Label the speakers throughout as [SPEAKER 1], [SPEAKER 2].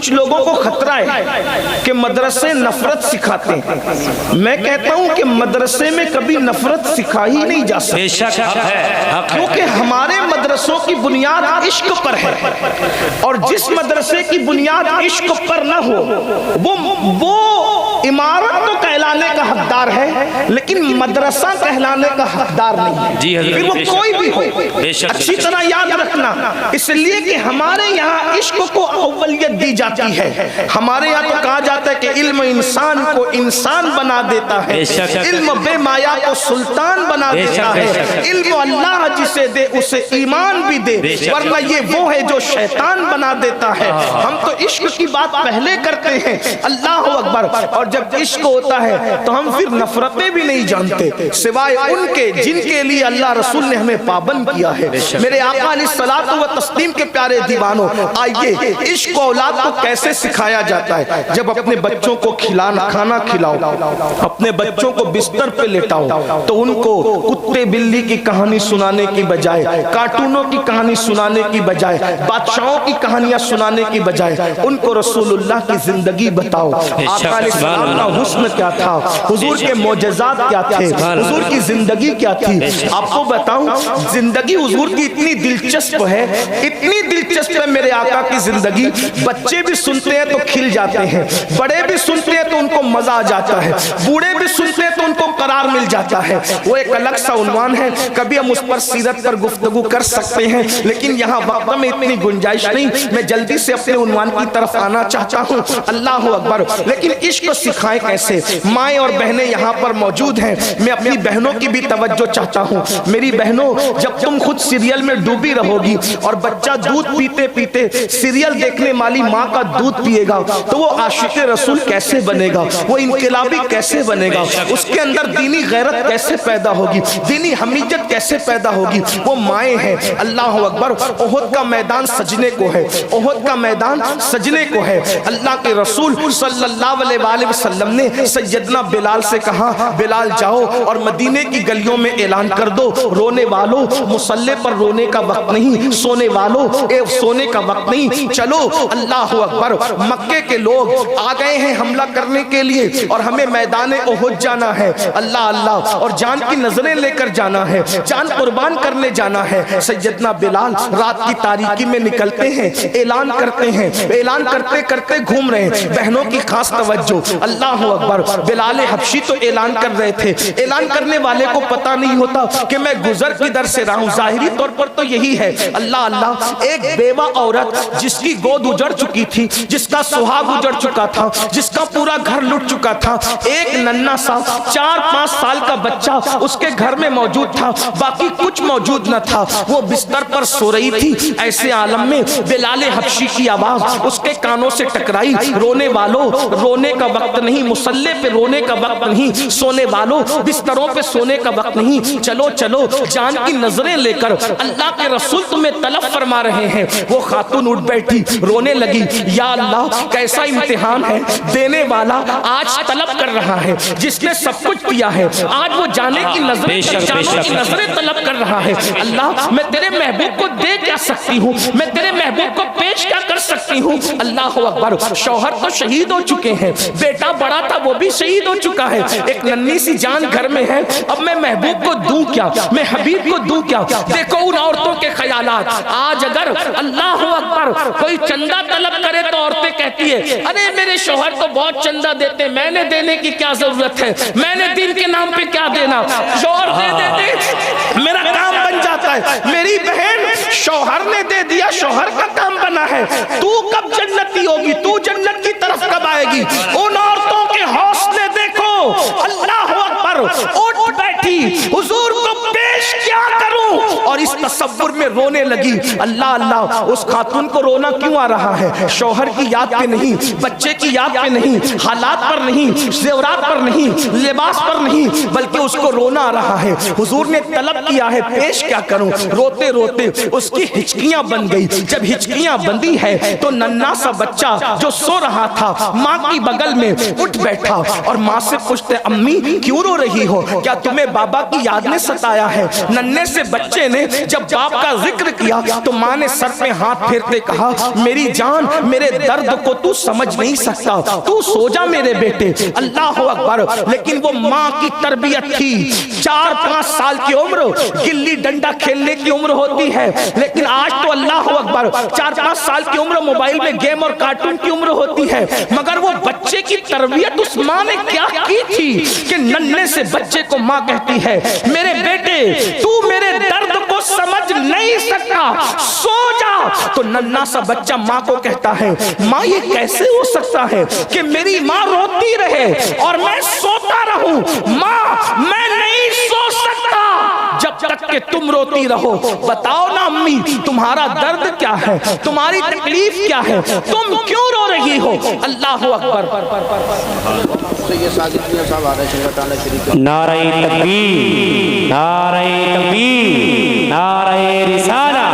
[SPEAKER 1] کچھ لوگوں کو خطرہ ہے کہ مدرسے نفرت سکھاتے ہیں. میں کہتا ہوں کہ مدرسے میں کبھی نفرت سکھائی نہیں جا سکتی, کیونکہ ہمارے مدرسوں کی بنیاد عشق پر ہے, اور جس مدرسے کی بنیاد عشق پر نہ ہو وہ عمارت تو کہلانے کا حقدار ہے لیکن مدرسہ کہلانے کا حقدار نہیں ہے, پھر وہ کوئی بھی ہو. اچھی طرح یاد رکھنا, اس لیے کہ ہمارے یہاں عشق کو اولیت دی جاتی ہے. ہمارے یہاں تو کہا جاتا ہے کہ علم انسان کو انسان بنا دیتا ہے, علم بے مایا کو سلطان بنا دیتا ہے, علم اللہ جسے دے اسے ایمان بھی دے, ورنہ یہ وہ ہے جو شیطان بنا دیتا ہے. ہم تو عشق کی بات پہلے کرتے ہیں, اللہ اکبر, اور جب عشق ہوتا ہے تو ہم پھر نفرتیں بھی نہیں جانتے سوائے ان کے جن کے لیے اللہ رسول نے ہمیں پابند کیا ہے. میرے آقا علیہ الصلوۃ والتسلیم کے پیارے دیوانوں, آئیے عشق کو اولاد کو کیسے سکھایا جاتا ہے. جب اپنے بچوں کو کھانا کھلاؤ, اپنے بچوں کو بستر پہ لٹاؤ, تو ان کو کتے بلی کی کہانی سنانے کی بجائے, کارٹونوں کی کہانی سنانے کی بجائے, بادشاہوں کی کہانیاں سنانے کی بجائے ان کو رسول اللہ کی زندگی بتاؤ. آقا علیہ السلام کا حسن کیا تھا, حضور کے معجزات کیا تھے, حضور کی زندگی کیا تھی. آپ کو بتاؤں, زندگی حضور کی اتنی دلچسپ ہے, اتنی دلچسپ ہے میرے آقا کی زندگی, بچے بھی سنتے ہیں تو کھل جاتے ہیں, بڑے بھی سنتے ہیں تو ان کو مزہ آ جاتا ہے, بوڑھے بھی سنتے ہیں تو ان کو قرار مل جاتا ہے. وہ ایک الگ سا عنوان ہے, کبھی ہم اس پر سیرت پر گفتگو کر سکتے ہیں, لیکن یہاں وقت میں اتنی گنجائش نہیں. میں جلدی سے اپنے عنوان کی طرف آنا چاہتا ہوں, اللہ اکبر. لیکن عشق سکھائیں کیسے؟ مائیں اور بہنیں یہاں پر موجود ہیں, میں اپنی بہنوں کی بھی توجہ چاہتا ہوں. میری بہنوں, جب تم خود سیریل میں ڈوبی رہو گی اور بچہ دودھ پیتے پیتے سیریل دیکھنے والی ماں کا دودھ پیے گا تو وہ عاشق رسول کیسے بنے گا, وہ انقلابی کیسے بنے گا, اس کے اندر دینی غیرت کیسے پیدا ہوگی, دینی حمیت کیسے پیدا ہوگی. وہ مائیں ہیں, اللہ اکبر. احد کا میدان سجنے کو ہے, احد کا میدان سجنے کو ہے. اللہ کے رسول صلی اللہ علیہ وآلہ وسلم نے سیدنا بلال سے کہا, بلال جاؤ اور مدینے کی گلیوں میں اعلان کر دو, رونے والوں مصلی پر رونے کا وقت نہیں, سونے والوں سونے کا وقت نہیں, چلو. اللہ اکبر. مکے کے لوگ آ گئے ہیں حملہ کرنے کے لیے اور ہمیں میدان احد جانا ہے, اللہ اللہ, اور جان کی نظریں لے کر جانا ہے, جان قربان کرنے جانا ہے. سیدنا بلال رات کی تاریکی میں نکلتے ہیں, اعلان کرتے ہیں, اعلان کرتے کرتے گھوم رہے ہیں. بہنوں کی خاص توجہ, اللہ اکبر. بلال حبشی تو اعلان کر رہے تھے, اعلان کرنے والے کو پتا نہیں ہوتا کہ میں گزر کی در سے رہا ہوں, ظاہری طور پر تو یہی ہے. اللہ اللہ. ایک بیوہ عورت جس کی گود اجڑ چکی تھی, جس کا سہاگ اجڑ چکا تھا, جس کا پورا گھر لٹ چکا تھا, ایک ننھا سا 4-5 سال کا بچہ اس کے گھر میں موجود تھا, باقی کچھ موجود نہ تھا. وہ بستر پر سو رہی تھی. ایسے عالم میں بلال حبشی کی آواز اس کے کانوں سے ٹکرائی, رونے والوں رونے کا وقت نہیں, مصلی پہ رونے کا وقت نہیں, سونے والوں بستروں پہ سونے کا وقت نہیں, چلو چلو. جان کی نظریں لے کر اللہ کے رسول تمہیں طلب فرما رہے ہیں. وہ خاتون اٹھ بیٹھی, رونے لگی, یا اللہ کیسا امتحان ہے, دینے والا آج طلب کر رہا ہے, جس نے سب کچھ دیا ہے آج وہ جانے کی نظریں طلب کر رہا ہے. اللہ میں تیرے محبوب کو دے کیا سکتی ہوں, میں تیرے محبوب کو پیش کیا کر سکتی ہوں. اللہ اکبر. شوہر تو شہید ہو چکے ہیں, بیٹا بڑا تھا وہ بھی شہید ہو چکا ہے, ایک ننھی سی جان گھر میں ہے, اب میں محبوب کو دوں کیا, میں حبیب کو دوں کیا. دیکھو ان عورتوں کے خیالات. آج اگر اللہ اکبر کوئی چندہ طلب کرے تو عورتیں کہتی ہے, ارے میرے شوہر تو بہت چندہ دیتے, میں نے دینے کی کیا ضرورت ہے, میں نے دین کے نام پہ کیا دینا, شوہر دے دیتے میرا کام بن جاتا ہے. میری بہن, شوہر نے دے دیا, شوہر کا کام بنا ہے, تو کب جنتی ہوگی, تو جنت کی طرف کب آئے گی. ان عورتوں کے حوصلے دیکھو. اللہ اکبر. اٹھ بیٹھی, حضور کو پیش کیا کروں, اور اس تصور میں رونے لگی. اللہ اللہ. اس خاتون کو رونا کیوں آ رہا ہے, شوہر کی یاد پہ نہیں, بچے کی یاد پہ نہیں, حالات پر نہیں, زیورات پر نہیں, لباس پر نہیں, بلکہ اس کو رونا آ رہا ہے. حضور نے طلب کیا ہے, پیش کیا کروں. روتے روتے اس کی ہچکیاں بن گئی. جب ہچکیاں بندی ہے تو ننھا سا بچہ جو سو رہا تھا ماں کی بغل میں اٹھ بیٹھا اور ماں سے پوچھتے, امی کیوں رو رہی ہو, کیا تمہیں بابا کی یاد نے ستایا ہے. ننھے سے بچے نے جب جب باپ کا ذکر کیا تو ماں نے سر پہ ہاتھ پھیرتے کہا میری جان میرے درد کو تو سمجھ نہیں سکتا، تو سو جا میرے بیٹے۔ اللہ اکبر۔ لیکن وہ ماں کی تربیت تھی، 4-5 سال کی عمر گلی ڈنڈا کھیلنے کی عمر ہوتی ہے، لیکن آج تو اللہ اکبر 4-5 سال کی عمر موبائل میں گیم اور کارٹون کی عمر ہوتی ہے، مگر وہ بچے کی تربیت اس ماں نے کیا کی تھی کہ ننھے سے بچے کو ماں کہتی ہے میرے بیٹے تو میرے درد کو سمجھ نہیں سکتا، سو جا۔ تو ننھا سا بچہ ماں کو کہتا ہے ماں یہ کیسے ہو سکتا ہے کہ میری ماں روتی رہے اور میں سوتا رہوں؟ ماں میں نہیں سو سکتا جب تک کہ تم روتی رہو۔ بتاؤ نا امی تمہارا درد کیا ہے، تمہاری تکلیف کیا ہے، تم کیوں رو رہی ہو؟ اللہ اکبر۔
[SPEAKER 2] نعرہ تکبیر، نعرہ تکبیر، نعرہ رسالہ،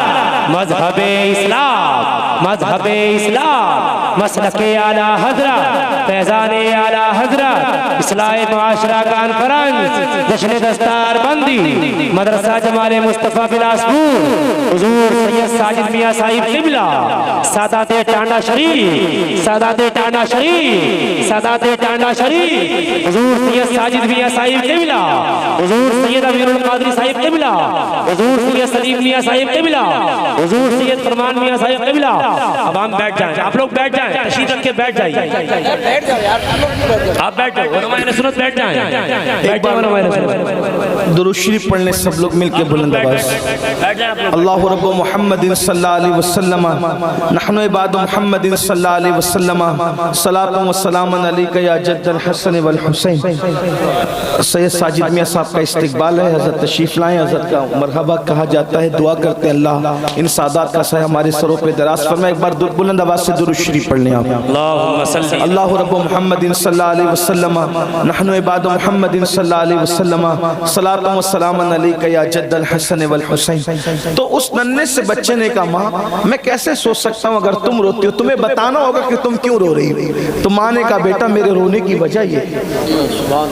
[SPEAKER 2] مذہب اسلام، مذہب اسلام، مسلک اعلیٰ حضرت، فیضان اعلیٰ حضرت، اصلاح معاشرہ کانفرنس، جشن دستار بندی، مدرسہ جمال مصطفیٰ بلاسپور، حضور سید ساجد میاں صاحب قبلہ، سادات ٹانڈا شریف، سادات ٹانڈا شریف، سادات ٹانڈا شریف، حضور سید ساجد میاں صاحب قبلہ، حضور سید امیر القادری صاحب قبلہ، حضور سید سلیم میاں صاحب قبلہ، حضور سید فرمان میاں صاحب قبلہ۔ اب ہم بیٹھ جائیں، آپ لوگ بیٹھ جائیں، تشریف رکھ کے بیٹھ جائیں، آپ بیٹھ جائیں، علماء اہل سنت بیٹھ جائیں، بیٹھ جائیں علماء اہل سنت۔
[SPEAKER 1] درود شریف پڑھنے سب لوگ مل کے بلند آواز۔ اللہ رب محمد صلی اللہ علیہ وسلم، نحن عباد محمد صلی اللہ علیہ وسلم، صلاۃ و سلام علیک یا جد الحسن والحسین۔ سید ساجد میاں صاحب کا استقبال ہے، حضرت تشریف لائیں، حضرت کا مرحبا کہا جاتا ہے، دعا کرتے ہیں اللہ ان سادات کا سایہ ہمارے سروں پہ دراز فرمائے۔ ایک بار بلند آواز سے درود شریف پڑھ لیں آپ۔
[SPEAKER 2] اللہم صلی
[SPEAKER 1] اللہ رب محمد صلی اللہ علیہ وسلم، نحن عباد محمد صلی اللہ علیہ وسلم، صلاۃ و سلام علیک یا جد الحسن والحسین۔ تو اس ننھے سے بچے نے کہا ماں میں کیسے سوچ سکتا ہوں اگر تم روتی ہو، تمہیں بتانا ہوگا کہ تم کیوں رو رہی ہو۔ تو ماں نے کہا بیٹا میرے رونے کی وجہ یہ ہے،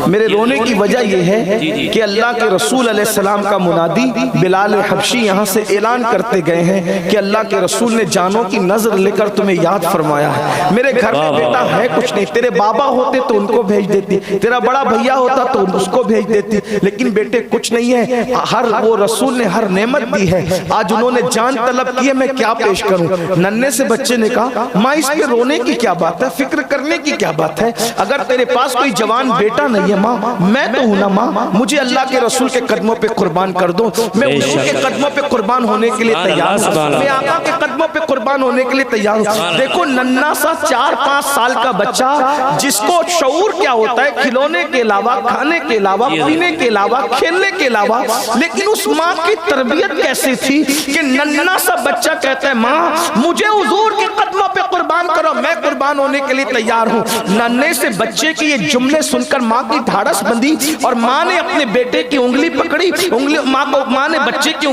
[SPEAKER 1] میرے رونے کی وجہ یہ ہے کہ اللہ کے رسول علیہ السلام کا منادی بلال حبشی یہاں سے اعلان کرتے گئے ہیں کہ اللہ کے رسول نے جانوں کی نظر لے کر تمہیں یاد فرمایا ہے۔ میرے گھر میں بیٹا ہے کچھ نہیں، تیرے بابا ہوتے تو ان کو بھیج دیتی، تیرا بڑا بھیا ہوتا تو اس کو بھیج دیتی، لیکن بیٹے کچھ نہیں ہے۔ ہر وہ رسول نے ہر نعمت دی ہے، آج انہوں نے جان طلب کی ہے، میں کیا پیش کروں؟ ننھے سے بچے نے کہا ماں اس پہ رونے کی کیا بات ہے، فکر کرنے کی کیا بات ہے؟ اگر تیرے پاس کوئی جوان بیٹا نہیں ہے ماں میں تو ہوں نا ماں، مجھے اللہ کے رسول کے قدموں پہ قربان کر دو، میں حضور کے قدموں پہ قربان ہونے کے لیے تیار ہوں، میں آقا کے قدموں پہ قربان ہونے کے لیے تیار ہوں۔ دیکھو ننھا سا 4-5 سال کا بچہ جس کو شعور کیا ہوتا ہے کھلونے کے علاوہ، کھانے کے علاوہ، پینے کے علاوہ، کھیلنے کے علاوہ، لیکن اس ماں کی تربیت کیسی تھی کہ ننھا سا بچہ کہتا ہے ماں مجھے حضور کے قدموں پہ قربان کرو، میں قربان ہونے کے لیے تیار ہوں۔ ننھے سے بچے کی یہ جملے سن کر ماں کی دھاڑس بندی اور ماں نے اپنے بیٹے کی انگلی پکڑی، ماں نے بچے کی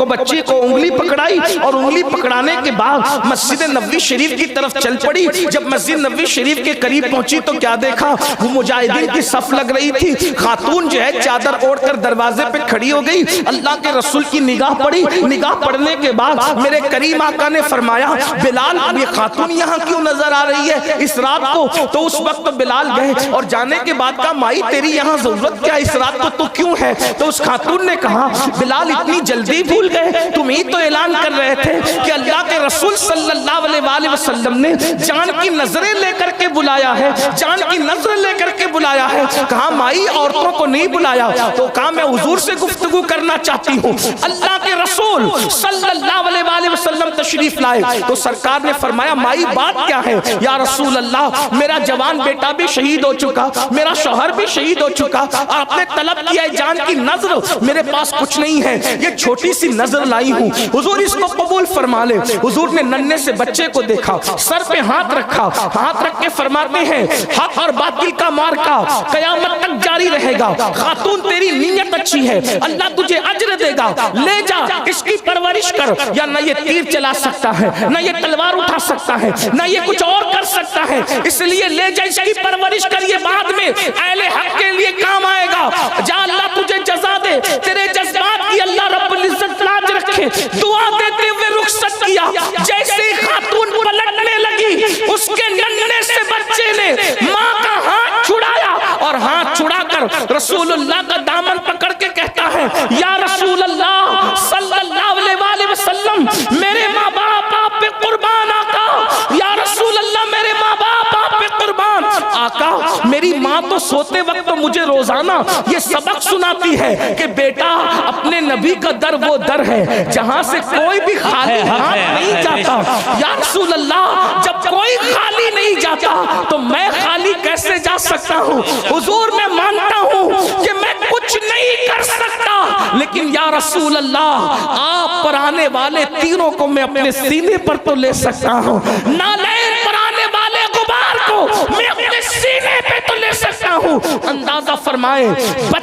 [SPEAKER 1] بچے کو انگلی پکڑائی اور انگلی پکڑانے کے بعد مسجد نبوی شریف کی طرف چل پڑی۔ جب مسجد نبوی شریف کے قریب پہنچی تو کیا دیکھا، وہ مجاہدین کی صف لگ رہی تھی، خاتون جو ہے چادر اوڑھ کر دروازے پہ کھڑی ہو گئی، اللہ کے رسول کی نگاہ پڑی، نگاہ پڑنے کے بعد میرے کریم آقا نے فرمایا بلال اب یہ خاتون یہاں کیوں نظر آ رہی ہے اس رات کو؟ تو اس وقت بلال گئے اور جانے کے بعد کہا مائی تیری یہاں ضرورت کیا اس رات کو، تو کیوں ہے؟ تو اس خاتون نے کہا بلال اتنی جلدی بھول گئے، تم ہی تو اعلان کر رہے تھے کہ اللہ کے رسول صلی اللہ علیہ وسلم نے جان کی نظریں لے کر کے بلایا ہے، جان کی نظر لے کر کے بلایا ہے۔ کہا مائی عورتوں کو نہیں بلایا، تو کہا میں حضور سے گفتگو کرنا چاہتی ہوں۔ اللہ کے رسول صلی اللہ علیہ وسلم تشریف لائے تو سرکار نے فرمایا مائی بات کیا ہے؟ یا رسول اللہ میرا جوان بیٹا بھی شہید ہو چکا، میرا شوہر بھی شہید ہو چکا، اور آپ نے طلب کیا ہے جان کی نظر، میرے پاس کچھ نہیں ہے، یہ چھوٹی سی نظر لائی ہوں، حضور اس کو قبول فرما لے۔ حضور نے ننھے سے بچے کو دیکھا، سر پہ ہاتھ رکھا، ہاتھ رکھ کے فرماتے ہیں حق اور باطل کا مارکا قیامت تک جاری رہے گا، خاتون تیری نیت اچھی ہے، اللہ تجھے اجر دے گا، لے جا اس کی پرورش کر، یا نہ یہ تیر چلا سکتا ہے، نہ یہ تلوار اٹھا سکتا ہے، نہ یہ کچھ اور کر سکتا ہے، اس لیے لے جا اس کی پرورش کر، یہ بعد میں اہل حق کے لیے کام آئے گا، جا اللہ تجھے جزا دے، تیرے جذبات کی اللہ رب العزت لاج رکھے۔ رکھے, دعا دیتے ہوئے رخصت کیا. جیسے ہی خاتون پلٹنے لگی, اس کے ننھے سے بچے نے ماں کا ہاتھ چھڑایا, اور ہاتھ چھڑا کر رسول اللہ کا دامن پکڑ کے کہتا ہے, یا رسول اللہ صلی اللہ علیہ وآلہ وسلم, میرے ماں باپ آپ پہ قربان آقا. یا رسول اللہ میرے ماں باپ آپ پہ قربان. آقا میری ماں تو سوتے وقت مجھے روزانہ یہ سبق سناتی ہے کہ بیٹا اپنے نبی کا در وہ در ہے جہاں سے کوئی بھی خالی ہاتھ نہیں جاتا. یا رسول اللہ جب کوئی خالی نہیں جاتا تو میں خالی کیسے جا سکتا ہوں؟ حضور میں مانتا ہوں کہ میں کچھ نہیں کر سکتا, لیکن یا رسول اللہ آپ پر آنے والے تیروں کو میں اپنے سینے پر تو لے سکتا ہوں, نالین پر آنے والے غبار کو میں اپنے سینے پہ تو لے سکتا ہوں. اندازہ فرمائیں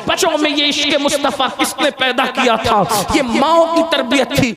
[SPEAKER 1] بچوں میں یہ عشق مصطفیٰ کس نے پیدا کیا تھا؟ یہ ماؤں کی تربیت تھی.